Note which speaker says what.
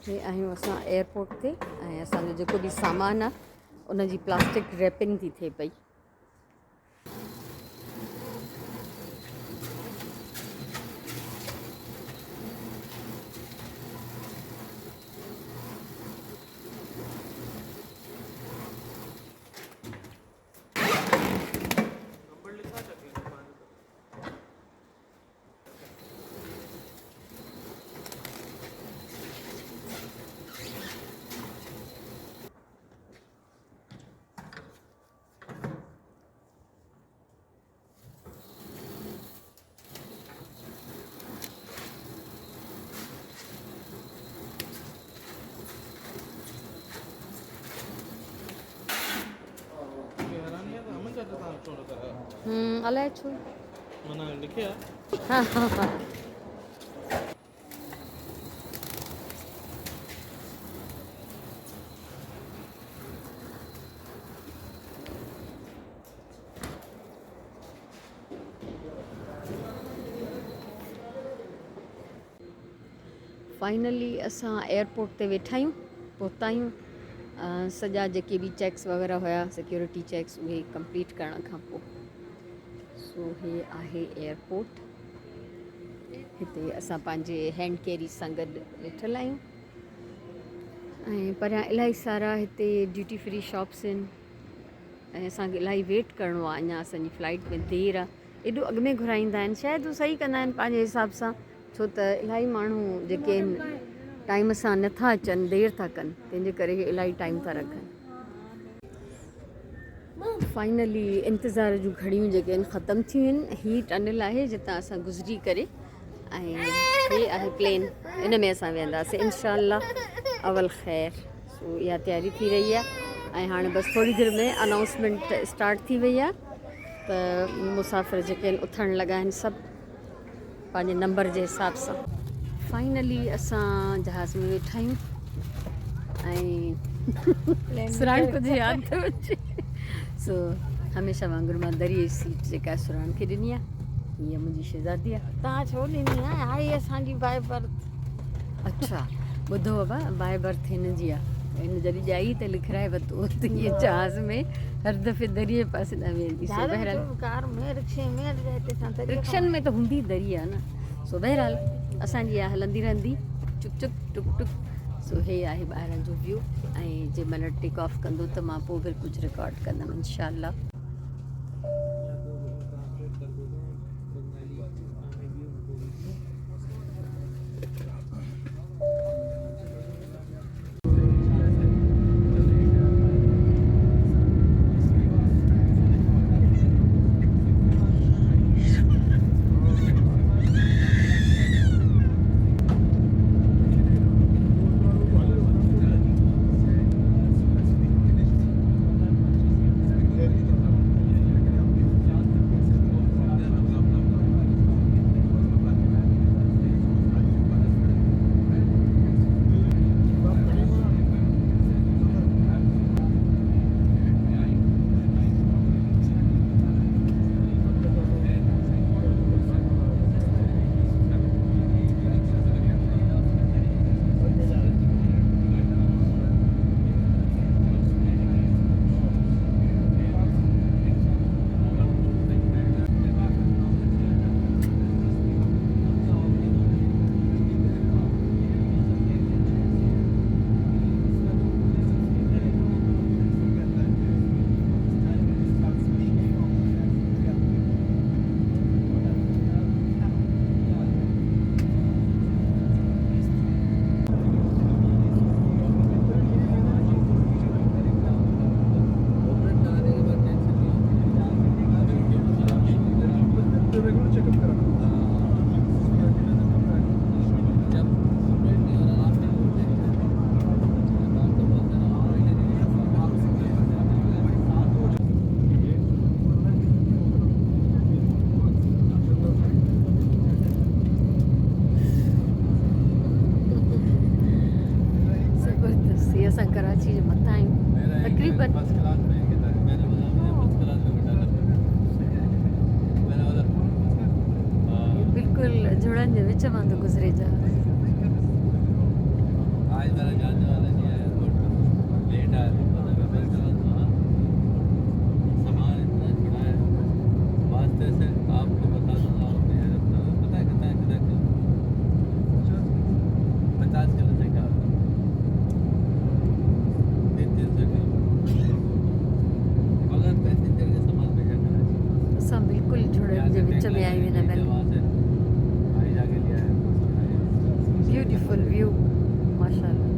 Speaker 1: हे आहियूं असां एयरपोर्ट ते ऐं असांजो जेको बि सामान आहे उन जी प्लास्टिक रैपिंग थी थिए पई। अलाए छो
Speaker 2: माना लिखिया
Speaker 1: हाँ हाँ हाँ फाइनली असां एयरपोर्ट ते वेठा आहियूं, पहुता आहियूं। सॼा जेके बि चैक्स वग़ैरह हुया सिक्योरिटी चैक्स उहे कंप्लीट करण खां पोइ सो हे आहे एयरपोर्ट। हिते असां पंहिंजे हैंड कैरी सां गॾु वेठल आहियूं ऐं परियां इलाही सारा हिते ड्यूटी फ्री शॉप्स आहिनि ऐं असांखे इलाही वेट करिणो आहे। अञा असांजी फ्लाइट में देरि आहे। एॾो अॻु में घुराईंदा आहिनि, शायदि हू सही कंदा आहिनि पंहिंजे हिसाब सां, छो त इलाही माण्हू जेके आहिनि टाइम सां नथा अचनि, देरि था कनि, तंहिंजे करे इलाही टाइम था रखनि। फाइनली इंतज़ार जूं घड़ियूं जेके आहिनि ख़तमु थियूं आहिनि। हीअ टनल आहे जितां असां गुज़री करे ऐं हे आहे प्लेन, इन में असां वेंदासीं इंशाअल्लाह अवल ख़ैर। सो इहा तयारी थी रही आहे ऐं हाणे बसि थोरी देरि में अनाउंसमेंट स्टार्ट थी वई आहे त मुसाफ़िर जेके आहिनि उथण लॻा आहिनि सभु पंहिंजे नंबर जे हिसाब सां। फाइनली असां जहाज़ में वेठा आहियूं ऐं सुराण कुझु यादि थो अचे सो हमेशह वांगुरु मां दरिए सीट जेका आहे सुराण खे ॾिनी आहे। हीअ मुंहिंजी शहज़ादी आहे।
Speaker 3: तव्हां छो ॾिनी आहे? आई असांजी बाय बर्थ।
Speaker 1: अच्छा ॿुधो बाबा, बाय बर्थ हिन जी आहे। हिन जॾहिं ॼाई त लिखाए वरितो त हीअ जहाज़ में हर दफ़े दरिए पासे न वेंदी। सो बहरहाल
Speaker 3: कार में रिक्शे में
Speaker 1: रिक्शनि में त हूंदी दरिया न। सो बहरहाल असांजी इहा हलंदी रहंदी चुक चुक टुक टुक। सो हे आहे ॿाहिरां जो व्यू ऐं जंहिं महिल टेक ऑफ कंदो त मां पोइ वरी कुझु रिकॉर्ड कंदमि इंशाअल्लाह। असां कराची जे मथां आहियूं तक़रीबन। बिल्कुलु जुड़नि जे विच मां थो गुज़रे जहाज़।
Speaker 2: आज मेरा जानने वाला नहीं आया एयरपोर्ट पर लेट आया तो पता मैं मेरे ख्याल से हाँ सामान इतना छुड़ाया वास्ते से आपको बता दूँगा आपने पता है कितना किलो 50 किलो से क्या होता है 300 किलो मगर पैसेंजर के सामान भेजा कराची
Speaker 1: असां बिल्कुलु झुड़नि जे विच में आहियूं हिन महिल
Speaker 2: वहाँ से भाई जाके लिया है
Speaker 1: ब्यूटीफुल व्यू माशाल्लाह